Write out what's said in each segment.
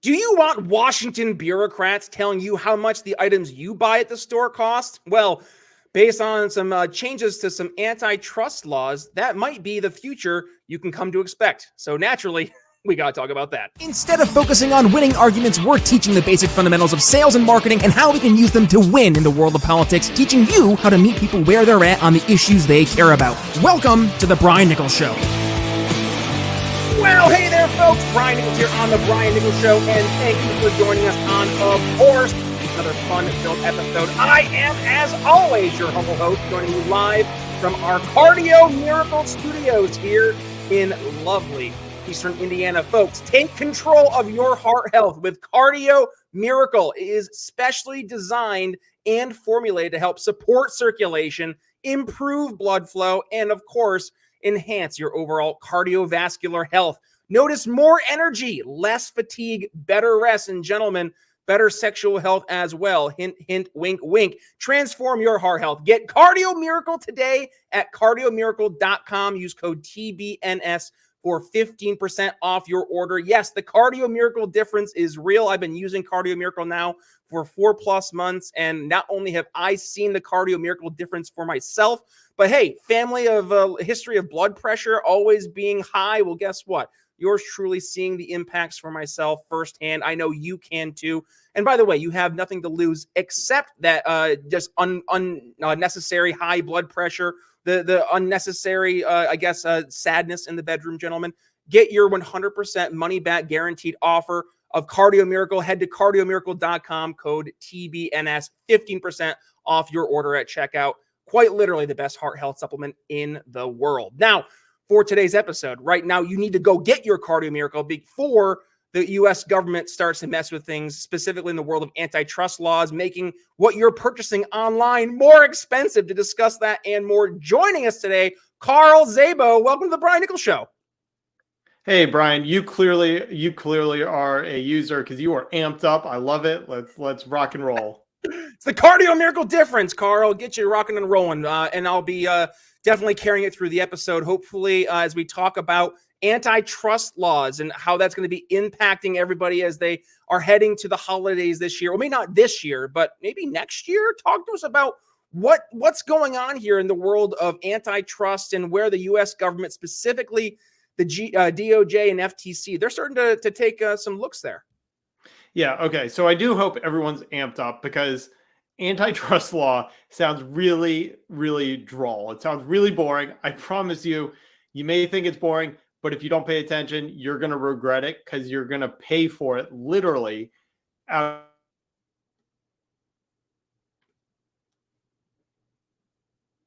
Do you want Washington bureaucrats telling you how much the items you buy at the store cost? Well, based on some changes to some antitrust laws, that might be the future you can come to expect. So naturally, we got to talk about that. Instead of focusing on winning arguments, we're teaching the basic fundamentals of sales and marketing and how we can use them to win in the world of politics, teaching you how to meet people where they're at on the issues they care about. Welcome to The Brian Nichols Show. Well, hey there, folks. Brian Nichols here on The Brian Nichols Show, and thank you for joining us on, of course, another fun-filled episode. I am, as always, your humble host, joining you live from our Cardio Miracle Studios here in lovely Eastern Indiana. Folks, take control of your heart health with Cardio Miracle. It is specially designed and formulated to help support circulation, improve blood flow, and, of course, enhance your overall cardiovascular health. Notice more energy, less fatigue, better rest, and gentlemen, better sexual health as well. Hint, hint, wink, wink. Transform your heart health. Get Cardio Miracle today at cardiomiracle.com. Use code TBNS for 15% off your order. Yes, the Cardio Miracle difference is real. I've been using Cardio Miracle now for 4+ months, and not only have I seen the Cardio Miracle difference for myself, but hey, family of history of blood pressure always being high. Well, guess what? Yours truly seeing the impacts for myself firsthand. I know you can too. And by the way, you have nothing to lose except that just unnecessary high blood pressure, the unnecessary, sadness in the bedroom, gentlemen. Get your 100% money back guaranteed offer of Cardio Miracle. Head to cardiomiracle.com, code TBNS, 15% off your order at checkout. Quite literally the best heart health supplement in the world. Now, for today's episode, right now, you need to go get your Cardio Miracle before the U.S. government starts to mess with things, specifically in the world of antitrust laws, making what you're purchasing online more expensive. To discuss that and more, joining us today, Carl Szabo. Welcome to the Brian Nichols Show. Hey, Brian, you clearly are a user because you are amped up. I love it. Let's rock and roll. It's the Cardio Miracle difference, Carl. Get you rocking and rolling, and I'll be definitely carrying it through the episode, hopefully, as we talk about antitrust laws and how that's going to be impacting everybody as they are heading to the holidays this year. Well, maybe not this year, but maybe next year. Talk to us about what's going on here in the world of antitrust and where the U.S. government, specifically the DOJ and FTC, they're starting to take some looks there. Yeah, okay. So I do hope everyone's amped up because antitrust law sounds really, really droll. It sounds really boring. I promise you, you may think it's boring, but if you don't pay attention, you're going to regret it because you're going to pay for it literally out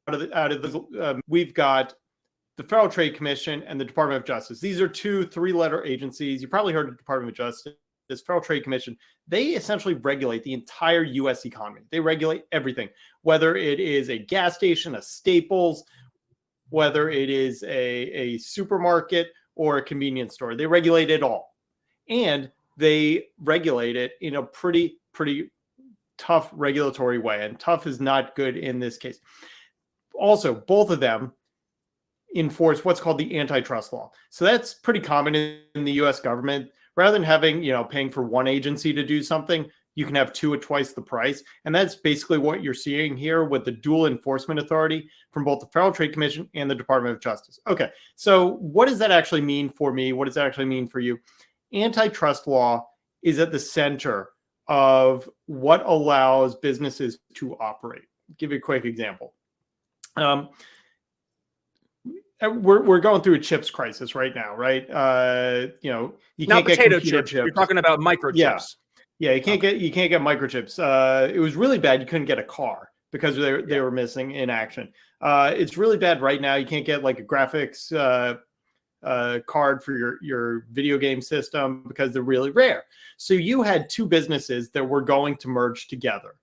of the, we've got the Federal Trade Commission and the Department of Justice. These are two 3-letter agencies. You probably heard of the Department of Justice. This Federal Trade Commission, they essentially regulate the entire U.S. economy. They regulate everything, whether it is a gas station, a Staples, whether it is a supermarket or a convenience store. They regulate it all. And they regulate it in a pretty tough regulatory way. And tough is not good in this case. Also, both of them enforce what's called the antitrust law. So that's pretty common in the U.S. government. Rather than having, paying for one agency to do something, you can have two at twice the price. And that's basically what you're seeing here with the dual enforcement authority from both the Federal Trade Commission and the Department of Justice. Okay, so what does that actually mean for me? What does that actually mean for you? Antitrust law is at the center of what allows businesses to operate. I'll give you a quick example. We're going through a chips crisis right now, right? You not can't get potato computer chips. You're talking about microchips. Yeah, you can't get microchips. It was really bad. You couldn't get a car because they were missing in action. It's really bad right now. You can't get like a graphics card for your video game system because they're really rare. So you had two businesses that were going to merge together.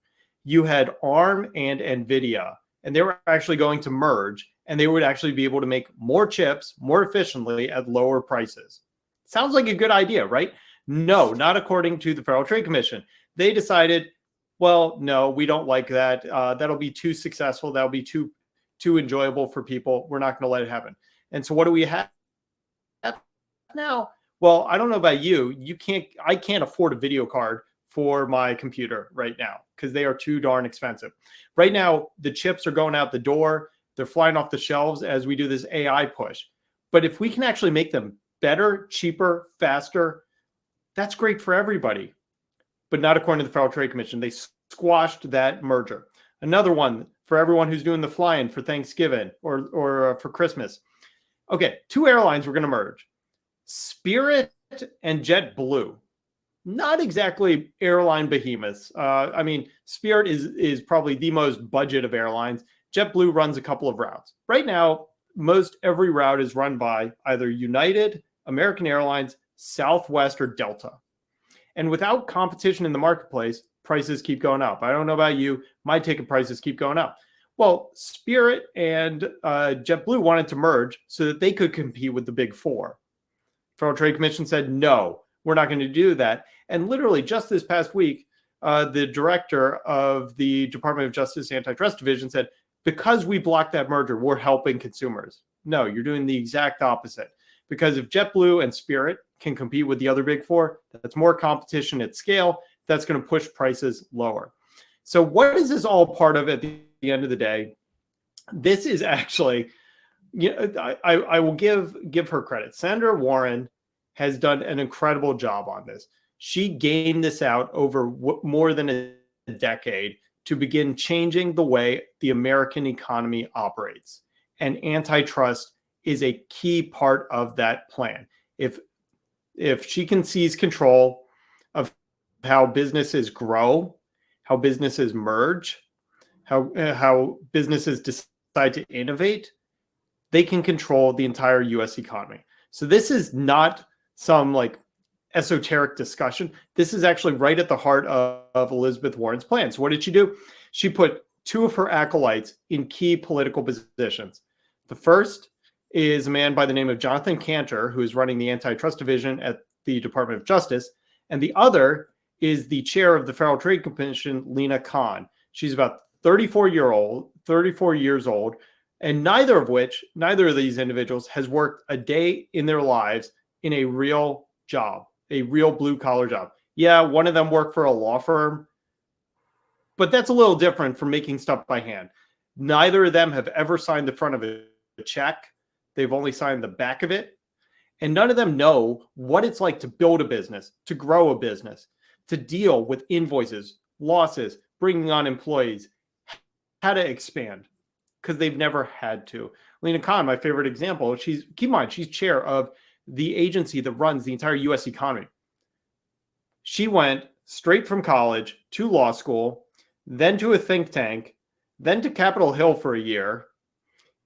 You had ARM and NVIDIA, and they were actually going to merge. And they would actually be able to make more chips more efficiently at lower prices. Sounds like a good idea, right? No, not according to the Federal Trade Commission. They decided, well, no, we don't like that. That'll be too successful. That'll be too enjoyable for people. We're not going to let it happen. And so what do we have now? Well, I don't know about you. I can't afford a video card for my computer right now because they are too darn expensive. Right now, the chips are going out the door. They're flying off the shelves as we do this AI push. But if we can actually make them better, cheaper, faster, that's great for everybody. But not according to the Federal Trade Commission. They squashed that merger. Another one for everyone who's doing the flying for Thanksgiving or for Christmas. Okay, two airlines were going to merge. Spirit and JetBlue. Not exactly airline behemoths. I mean, Spirit is probably the most budget of airlines. JetBlue runs a couple of routes. Right now, most every route is run by either United, American Airlines, Southwest, or Delta. And without competition in the marketplace, prices keep going up. I don't know about you. My ticket prices keep going up. Well, Spirit and JetBlue wanted to merge so that they could compete with the big four. Federal Trade Commission said, no, we're not going to do that. And literally just this past week, the director of the Department of Justice Antitrust Division said, because we blocked that merger, we're helping consumers. No, you're doing the exact opposite. Because if JetBlue and Spirit can compete with the other big four, that's more competition at scale. That's going to push prices lower. So what is this all part of at the end of the day? This is actually, I will give her credit. Senator Warren has done an incredible job on this. She gamed this out over more than a decade to begin changing the way the American economy operates. And antitrust is a key part of that plan. If she can seize control of how businesses grow, how businesses merge, how businesses decide to innovate, they can control the entire U.S. economy. So this is not some like esoteric discussion. This is actually right at the heart of Elizabeth Warren's plan. So what did she do? She put two of her acolytes in key political positions. The first is a man by the name of Jonathan Cantor, who is running the Antitrust Division at the Department of Justice. And the other is the chair of the Federal Trade Commission, Lina Khan. She's about 34 years old, and neither of these individuals has worked a day in their lives in a real job, a real blue-collar job. Yeah, one of them worked for a law firm, but that's a little different from making stuff by hand. Neither of them have ever signed the front of a check. They've only signed the back of it. And none of them know what it's like to build a business, to grow a business, to deal with invoices, losses, bringing on employees, how to expand, because they've never had to. Lina Khan, my favorite example, keep in mind, she's chair of the agency that runs the entire U.S. economy. She went straight from college to law school, then to a think tank, then to Capitol Hill for a year,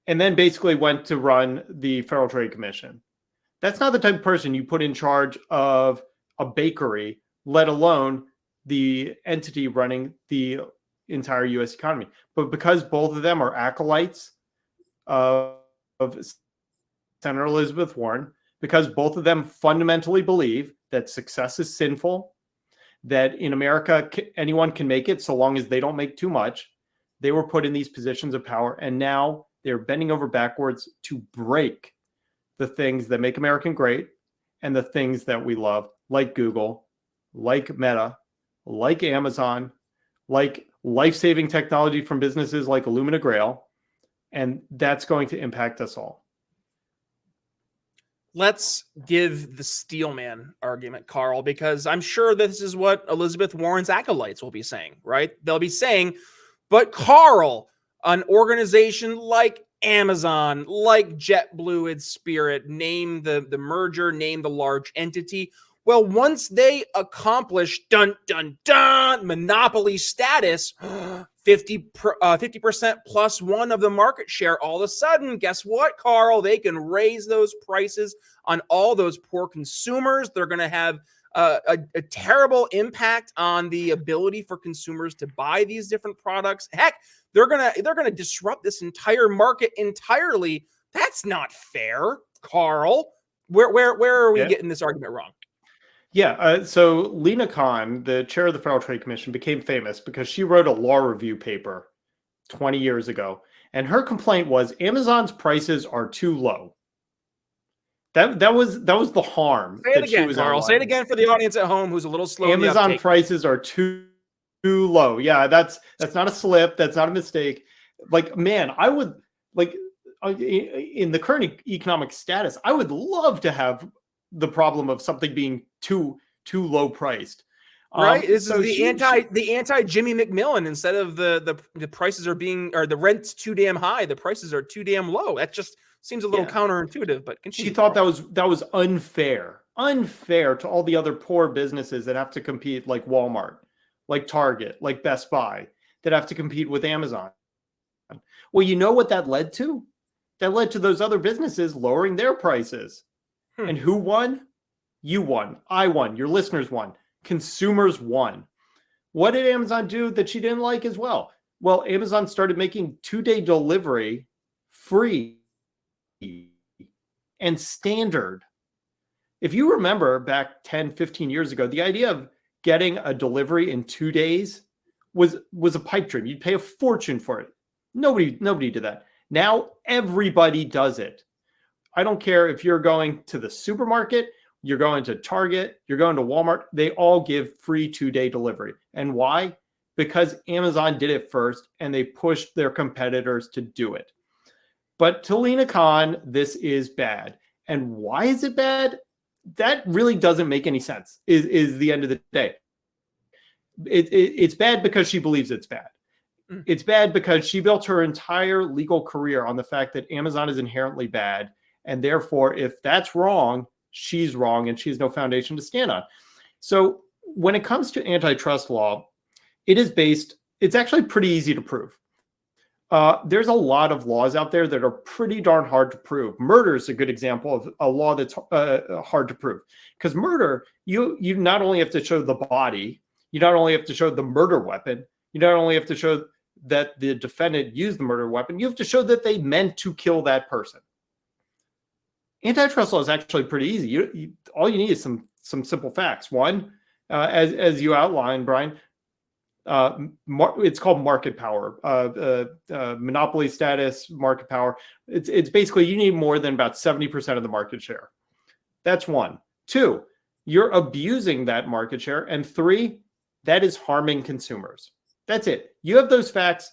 and then basically went to run the Federal Trade Commission. That's not the type of person you put in charge of a bakery, let alone the entity running the entire U.S. economy. But because both of them are acolytes of Senator Elizabeth Warren, because both of them fundamentally believe that success is sinful, that in America anyone can make it so long as they don't make too much, they were put in these positions of power, and now they're bending over backwards to break the things that make America great and the things that we love, like Google, like Meta, like Amazon, like life-saving technology from businesses like Illumina Grail, and that's going to impact us all. Let's give the Steelman argument, Carl, because I'm sure this is what Elizabeth Warren's acolytes will be saying, right? They'll be saying, but Carl, an organization like Amazon, like JetBlue and Spirit, name the merger, name the large entity. Well, once they accomplish monopoly status, 50% plus one of the market share, all of a sudden, guess what, Carl? They can raise those prices on all those poor consumers. They're going to have a terrible impact on the ability for consumers to buy these different products. Heck, they're gonna disrupt this entire market entirely. That's not fair, Carl. Where are we getting this argument wrong? Yeah, so Lina Khan, the chair of the Federal Trade Commission, became famous because she wrote a law review paper 20 years ago. And her complaint was Amazon's prices are too low. That was the harm. Say it again, Carl. Say it again for the audience at home who's a little slow. Amazon prices are too low. Yeah, that's not a slip. That's not a mistake. Like, man, I would like in the current economic status, I would love to have the problem of something being too low priced. Right. This is the anti Jimmy McMillan. Instead of the prices are being, or the rent's too damn high, the prices are too damn low. That just seems a little counterintuitive, but continue. She thought that was unfair to all the other poor businesses that have to compete, like Walmart, like Target, like Best Buy, that have to compete with Amazon. Well, you know what that led to? That led to those other businesses lowering their prices. And who won? You won. I won. Your listeners won. Consumers won. What did Amazon do that she didn't like as well? Well, Amazon started making 2-day delivery free and standard. If you remember back 10, 15 years ago, the idea of getting a delivery in 2 days was a pipe dream. You'd pay a fortune for it. Nobody did that. Now everybody does it. I don't care if you're going to the supermarket, you're going to Target, you're going to Walmart, they all give free 2-day delivery. And why? Because Amazon did it first and they pushed their competitors to do it. But to Lina Khan, this is bad. And why is it bad? That really doesn't make any sense, is the end of the day. It's bad because she believes it's bad. It's bad because she built her entire legal career on the fact that Amazon is inherently bad. And therefore, if that's wrong, she's wrong and she has no foundation to stand on. So when it comes to antitrust law, it's actually pretty easy to prove. There's a lot of laws out there that are pretty darn hard to prove. Murder is a good example of a law that's hard to prove. Because murder, you not only have to show the body, you not only have to show the murder weapon, you not only have to show that the defendant used the murder weapon, you have to show that they meant to kill that person. Antitrust law is actually pretty easy. All you need is some simple facts. One, as you outlined, Brian, it's called market power, monopoly status, market power. It's basically you need more than about 70% of the market share. That's one. Two, you're abusing that market share. And three, that is harming consumers. That's it. You have those facts.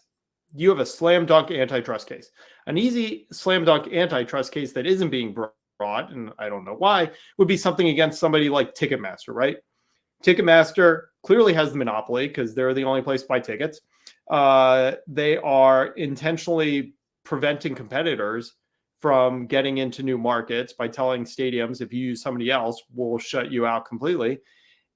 You have a slam dunk antitrust case. An easy slam dunk antitrust case that isn't being brought, and I don't know why, would be something against somebody like Ticketmaster, right? Ticketmaster clearly has the monopoly because they're the only place to buy tickets. They are intentionally preventing competitors from getting into new markets by telling stadiums, if you use somebody else, we'll shut you out completely.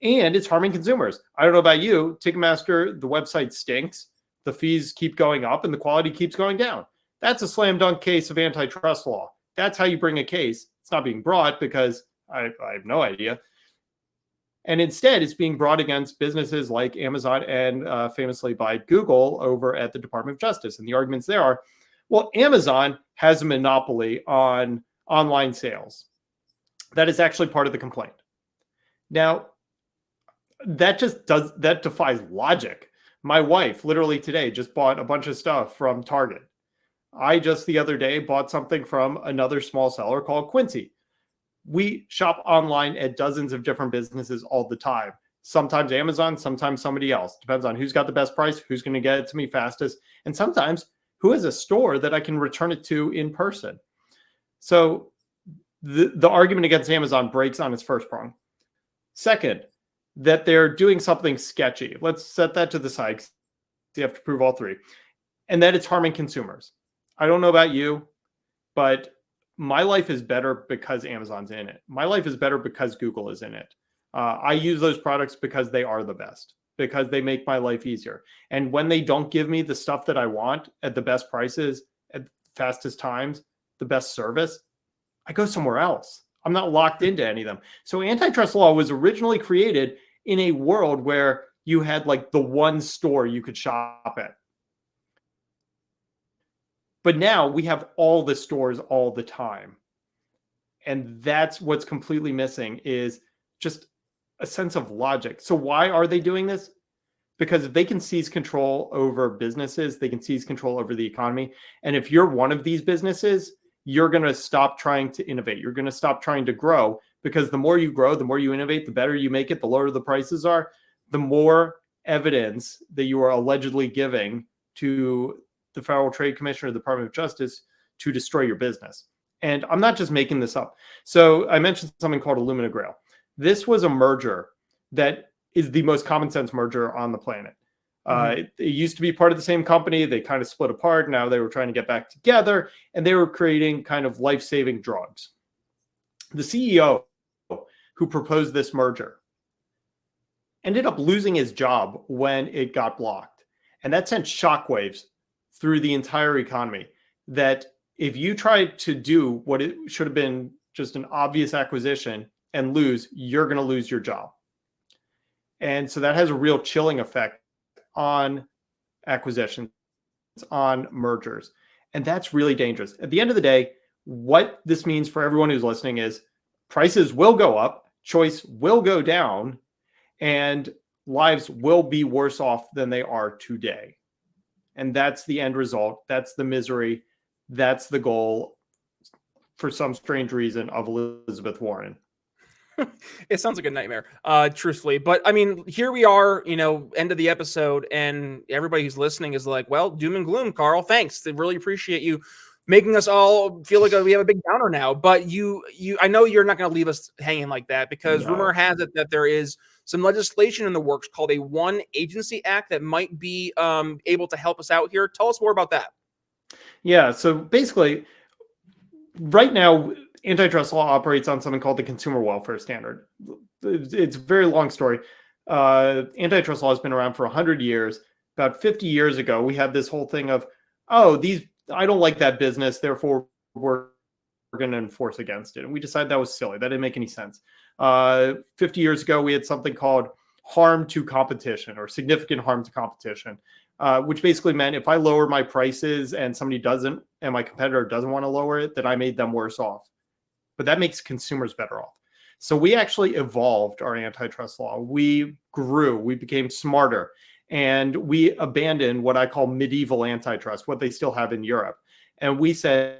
And it's harming consumers. I don't know about you, Ticketmaster, the website stinks. The fees keep going up and the quality keeps going down. That's a slam dunk case of antitrust law. That's how you bring a case. It's not being brought because I have no idea. And instead, it's being brought against businesses like Amazon and famously by Google over at the Department of Justice. And the arguments there are, well, Amazon has a monopoly on online sales. That is actually part of the complaint. Now, that defies logic. My wife literally today just bought a bunch of stuff from Target. I just the other day bought something from another small seller called Quincy. We shop online at dozens of different businesses all the time. Sometimes Amazon, sometimes somebody else. Depends on who's got the best price, who's going to get it to me fastest, and sometimes who has a store that I can return it to in person. So the argument against Amazon breaks on its first prong. Second, that they're doing something sketchy. Let's set that to the side. You have to prove all three. And that it's harming consumers. I don't know about you, but my life is better because Amazon's in it. My life is better because Google is in it. I use those products because they are the best, because they make my life easier. And when they don't give me the stuff that I want at the best prices, at the fastest times, the best service, I go somewhere else. I'm not locked into any of them. So antitrust law was originally created in a world where you had like the one store you could shop at. But now we have all the stores all the time. And that's what's completely missing is just a sense of logic. So why are they doing this? Because if they can seize control over businesses, they can seize control over the economy. And if you're one of these businesses you're going to stop trying to innovate. You're going to stop trying to grow, because the more you grow, the more you innovate, the better you make it, the lower the prices are, the more evidence that you are allegedly giving to the Federal Trade Commission or the Department of Justice to destroy your business. And I'm not just making this up. So I mentioned something called Illumina Grail. This was a merger that is the most common sense merger on the planet. It used to be part of the same company. They kind of split apart. Now they were trying to get back together, and they were creating kind of life-saving drugs. The CEO who proposed this merger ended up losing his job when it got blocked. And that sent shockwaves through the entire economy, that if you try to do what it should have been just an obvious acquisition and lose, you're going to lose your job. And so that has a real chilling effect on acquisitions, on mergers. And that's really dangerous. At the end of the day, what this means for everyone who's listening is prices will go up, choice will go down, and lives will be worse off than they are today. And that's the end result. That's the misery. That's the goal, for some strange reason, of Elizabeth Warren. It sounds like a nightmare, truthfully. But I mean, here we are, end of the episode, and everybody who's listening is like, well, doom and gloom, Carl. Thanks. They really appreciate you making us all feel like we have a big downer now. But I know you're not going to leave us hanging like that, because rumor has it that there is some legislation in the works called a One Agency Act that might be able to help us out here. Tell us more about that. Yeah. So basically, right now, antitrust law operates on something called the Consumer Welfare Standard. It's a very long story. Antitrust law has been around for 100 years. About 50 years ago, we had this whole thing of, I don't like that business, therefore we're going to enforce against it. And we decided that was silly. That didn't make any sense. 50 years ago, we had something called harm to competition, or significant harm to competition, which basically meant if I lower my prices and somebody doesn't, and my competitor doesn't want to lower it, then I made them worse off. But that makes consumers better off. So we actually evolved our antitrust law. We grew, we became smarter, and we abandoned what I call medieval antitrust, what they still have in Europe. And we said,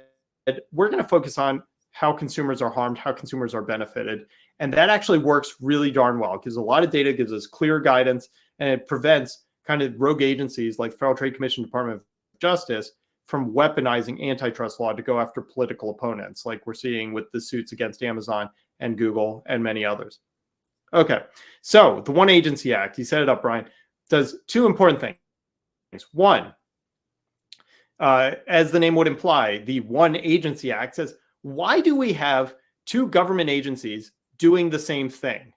we're going to focus on how consumers are harmed, how consumers are benefited. And that actually works really darn well. It gives a lot of data, gives us clear guidance, and it prevents kind of rogue agencies like Federal Trade Commission, Department of Justice from weaponizing antitrust law to go after political opponents, like we're seeing with the suits against Amazon and Google and many others. Okay, so the One Agency Act, you set it up, Brian, does two important things. One, as the name would imply, the One Agency Act says, why do we have two government agencies doing the same thing?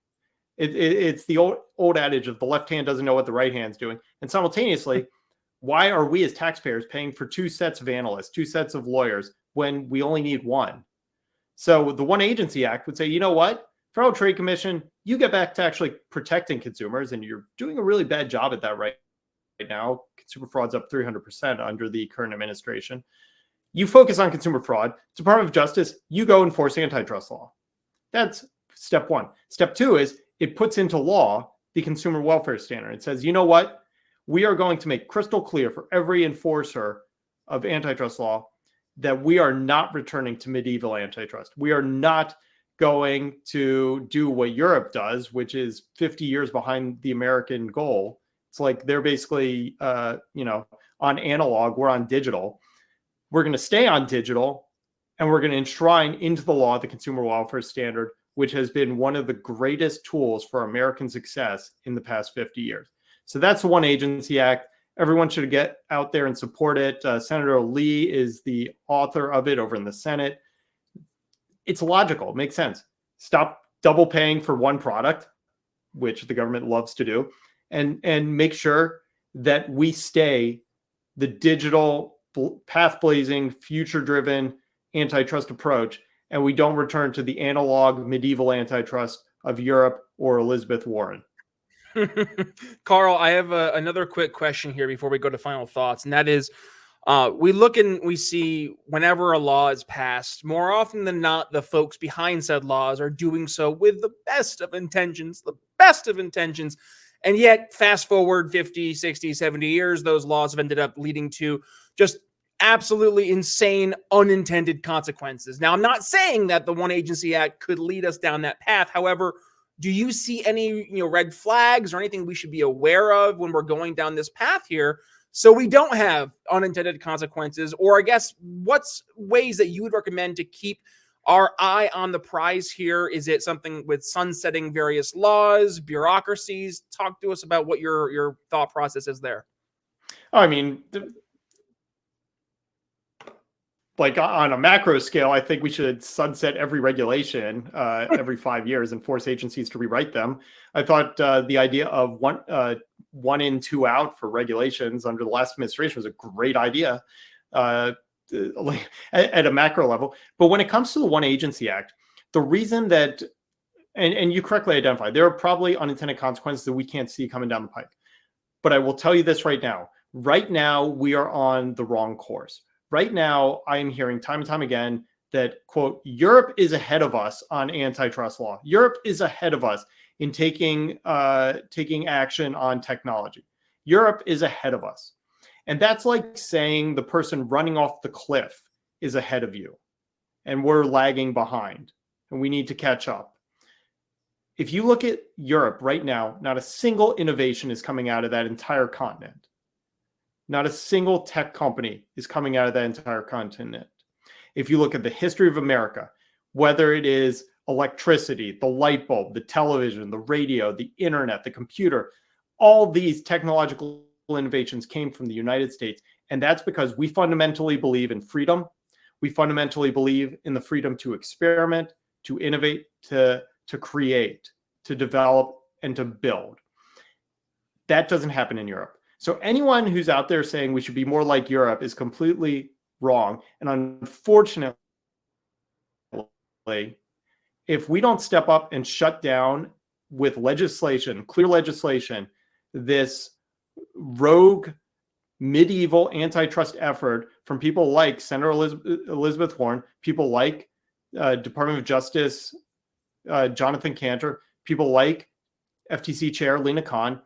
It's the old adage of the left hand doesn't know what the right hand's doing. And simultaneously, why are we as taxpayers paying for two sets of analysts, two sets of lawyers, when we only need one? So the One Agency Act would say, you know what? Federal Trade Commission, you get back to actually protecting consumers, and you're doing a really bad job at that right now. Consumer fraud's up 300% under the current administration. You focus on consumer fraud. Department of Justice, you go enforce antitrust law. That's step one. Step two is it puts into law the Consumer Welfare Standard. It says, you know what? We are going to make crystal clear for every enforcer of antitrust law that we are not returning to medieval antitrust. We are not going to do what Europe does, which is 50 years behind the American goal. It's like they're basically, on analog, we're on digital. We're going to stay on digital, and we're going to enshrine into the law the Consumer Welfare Standard, which has been one of the greatest tools for American success in the past 50 years. So that's the One Agency Act. Everyone should get out there and support it. Senator Lee is the author of it over in the Senate. It's logical. It makes sense. Stop double paying for one product, which the government loves to do, and make sure that we stay the digital, path-blazing, future-driven antitrust approach, and we don't return to the analog medieval antitrust of Europe or Elizabeth Warren. Carl, I have another quick question here before we go to final thoughts, and that is, we look and we see whenever a law is passed, more often than not, the folks behind said laws are doing so with the best of intentions, and yet fast forward 50, 60, 70 years, those laws have ended up leading to just absolutely insane unintended consequences. Now, I'm not saying that the One Agency Act could lead us down that path. However, do you see any red flags or anything we should be aware of when we're going down this path here so we don't have unintended consequences? Or I guess what's ways that you would recommend to keep our eye on the prize here? Is it something with sunsetting various laws, bureaucracies? Talk to us about what your thought process is there. I mean, like on a macro scale, I think we should sunset every regulation every 5 years and force agencies to rewrite them. I thought the idea of one in, two out for regulations under the last administration was a great idea like at a macro level. But when it comes to the One Agency Act, the reason that, and you correctly identified, there are probably unintended consequences that we can't see coming down the pike. But I will tell you this right now. Right now, we are on the wrong course. Right now, I am hearing time and time again that, quote, Europe is ahead of us on antitrust law. Europe is ahead of us in taking action on technology. Europe is ahead of us. And that's like saying the person running off the cliff is ahead of you and we're lagging behind and we need to catch up. If you look at Europe right now, not a single innovation is coming out of that entire continent. Not a single tech company is coming out of that entire continent. If you look at the history of America, whether it is electricity, the light bulb, the television, the radio, the internet, the computer, all these technological innovations came from the United States. And that's because we fundamentally believe in freedom. We fundamentally believe in the freedom to experiment, to innovate, to create, to develop, and to build. That doesn't happen in Europe. So anyone who's out there saying we should be more like Europe is completely wrong. And unfortunately, if we don't step up and shut down with legislation, clear legislation, this rogue medieval antitrust effort from people like Senator Elizabeth Warren, people like Department of Justice Jonathan Cantor, people like FTC Chair Lena Khan,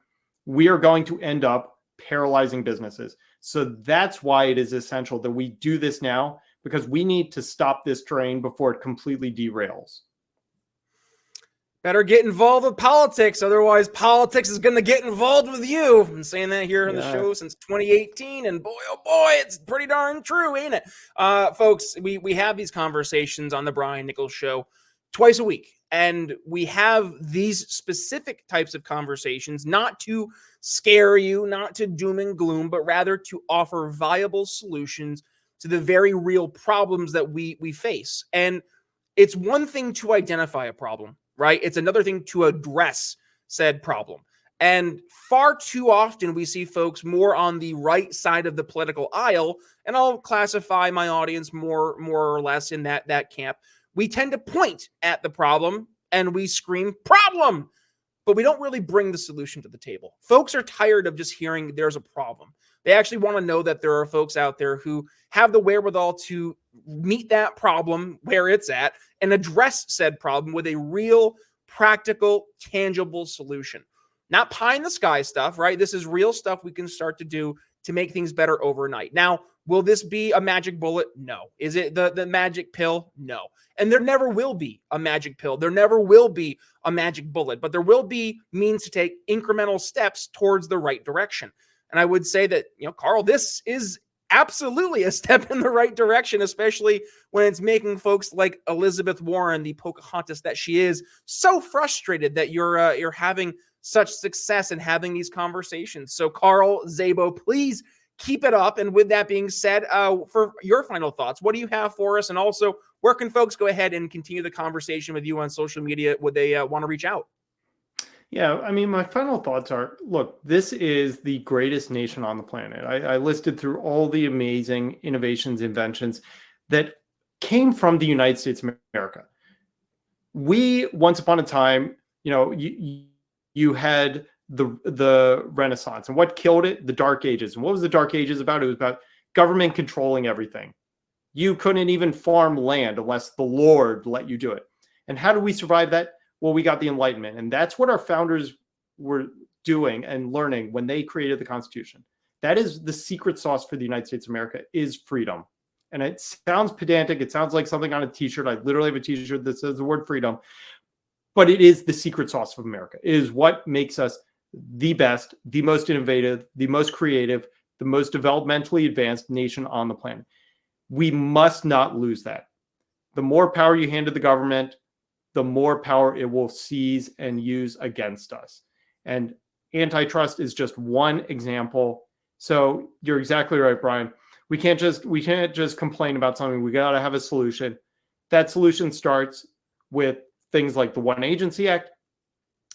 we are going to end up paralyzing businesses. So that's why it is essential that we do this now, because we need to stop this train before it completely derails. Better get involved with politics, otherwise politics is going to get involved with you. I've been saying that here on the show since 2018, and boy, oh boy, it's pretty darn true, ain't it? Folks, we have these conversations on the Brian Nichols Show twice a week, and we have these specific types of conversations not to scare you, not to doom and gloom, but rather to offer viable solutions to the very real problems that we face. And it's one thing to identify a problem, right? It's another thing to address said problem. And far too often we see folks more on the right side of the political aisle, and I'll classify my audience more or less in that camp. We tend to point at the problem and we scream problem, but we don't really bring the solution to the table. Folks are tired of just hearing there's a problem. They actually want to know that there are folks out there who have the wherewithal to meet that problem where it's at and address said problem with a real, practical, tangible solution. Not pie in the sky stuff, right? This is real stuff we can start to do to make things better overnight. Now, will this be a magic bullet? No. Is it the magic pill? No. And there never will be a magic pill. There never will be a magic bullet, but there will be means to take incremental steps towards the right direction. And I would say that, Carl, this is absolutely a step in the right direction, especially when it's making folks like Elizabeth Warren, the Pocahontas that she is, so frustrated that you're having such success in having these conversations. So Carl Szabo, please keep it up. And with that being said, for your final thoughts, what do you have for us? And also, where can folks go ahead and continue the conversation with you on social media? Would they want to reach out? Yeah, I mean, my final thoughts are, look, this is the greatest nation on the planet. I listed through all the amazing innovations, inventions that came from the United States of America. We, once upon a time, you had the Renaissance, and what killed it? The Dark Ages. And what was the Dark Ages about? It was about government controlling everything. You couldn't even farm land unless the Lord let you do it. And how did we survive that? Well, we got the Enlightenment. And that's what our founders were doing and learning when they created the Constitution. That is the secret sauce for the United States of America, is freedom. And it sounds pedantic. It sounds like something on a t-shirt. I literally have a t-shirt that says the word freedom, but it is the secret sauce of America. It is what makes us the best, the most innovative, the most creative, the most developmentally advanced nation on the planet. We must not lose that. The more power you hand to the government, the more power it will seize and use against us. And antitrust is just one example. So you're exactly right, Brian. We can't just complain about something. We got to have a solution. That solution starts with things like the One Agency Act.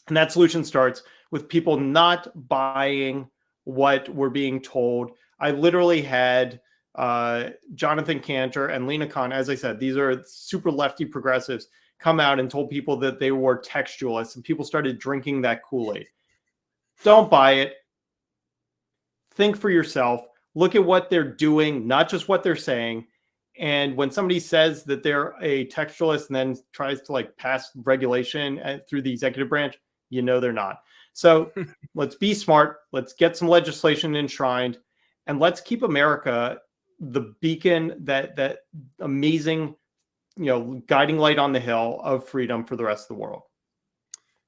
And that solution starts with people not buying what we're being told. I literally had Jonathan Cantor and Lena Khan, as I said, these are super lefty progressives, come out and told people that they were textualists, and people started drinking that Kool-Aid. Don't buy it. Think for yourself. Look at what they're doing, not just what they're saying. And when somebody says that they're a textualist and then tries to like pass regulation through the executive branch, you know they're not. So let's be smart. Let's get some legislation enshrined, and let's keep America the beacon, that amazing, guiding light on the hill of freedom for the rest of the world.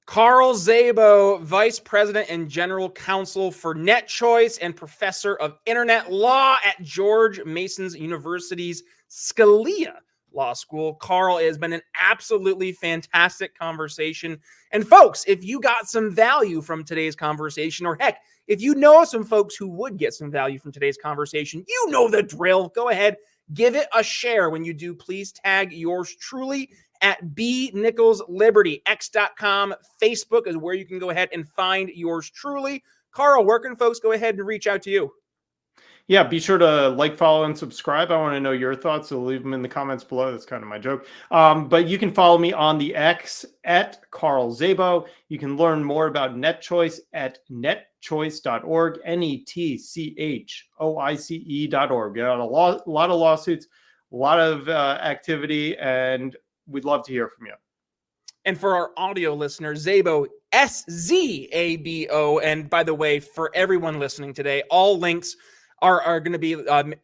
Carl Szabo, Vice President and General Counsel for NetChoice and Professor of Internet Law at George Mason University's Scalia Law School. Carl, it has been an absolutely fantastic conversation. And folks, if you got some value from today's conversation, or heck, if you know some folks who would get some value from today's conversation, you know the drill. Go ahead, give it a share. When you do, please tag yours truly at B Nichols Liberty. X.com, Facebook is where you can go ahead and find yours truly. Carl, where can folks go ahead and reach out to you? Yeah, be sure to like, follow, and subscribe. I want to know your thoughts, so leave them in the comments below. That's kind of my joke. But you can follow me on the X at Carl Szabo. You can learn more about NetChoice at netchoice.org, netchoice.org. Got a lot of lawsuits, a lot of activity, and we'd love to hear from you. And for our audio listeners, Szabo, Szabo. And by the way, for everyone listening today, all links are going to be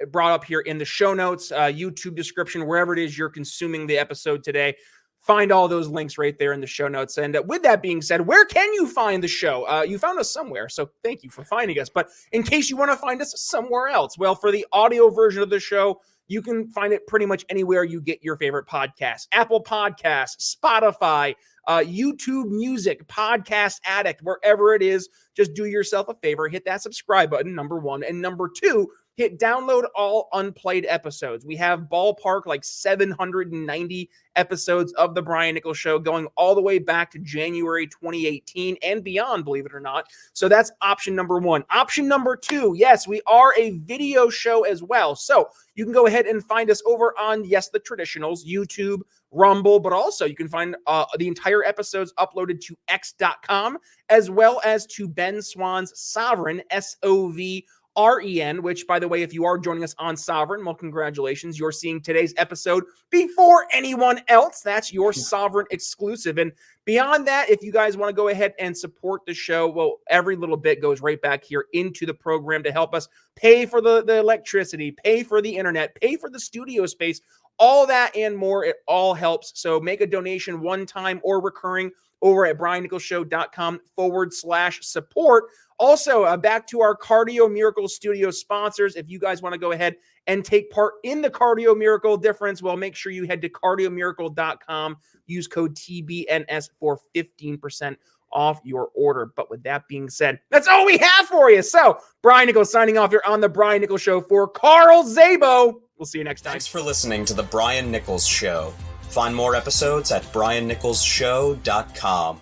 brought up here in the show notes, YouTube description, wherever it is you're consuming the episode today. Find all those links right there in the show notes. And with that being said, where can you find the show? You found us somewhere, so thank you for finding us. But in case you want to find us somewhere else, well, for the audio version of the show, you can find it pretty much anywhere you get your favorite podcasts. Apple Podcasts, Spotify, YouTube Music, Podcast Addict, wherever it is. Just do yourself a favor, hit that subscribe button, number one. And number two, hit download all unplayed episodes. We have ballpark like 790 episodes of The Brian Nichols Show going all the way back to January 2018 and beyond, believe it or not. So that's option number one. Option number two, yes, we are a video show as well. So you can go ahead and find us over on, yes, the traditionals, YouTube, Rumble, but also you can find the entire episodes uploaded to X.com, as well as to Ben Swann's Sovereign, SOVREN, which, by the way, if you are joining us on Sovereign, well, congratulations. You're seeing today's episode before anyone else. That's your Sovereign exclusive. And beyond that, if you guys want to go ahead and support the show, well, every little bit goes right back here into the program to help us pay for the electricity, pay for the internet, pay for the studio space, all that and more. It all helps. So make a donation one time or recurring over at briannicholsshow.com/support. Also, back to our Cardio Miracle Studio sponsors. If you guys want to go ahead and take part in the Cardio Miracle difference, well, make sure you head to cardiomiracle.com. Use code TBNS for 15% off your order. But with that being said, that's all we have for you. So, Brian Nichols signing off here on The Brian Nichols Show for Carl Szabo. We'll see you next time. Thanks for listening to The Brian Nichols Show. Find more episodes at briannicholsshow.com.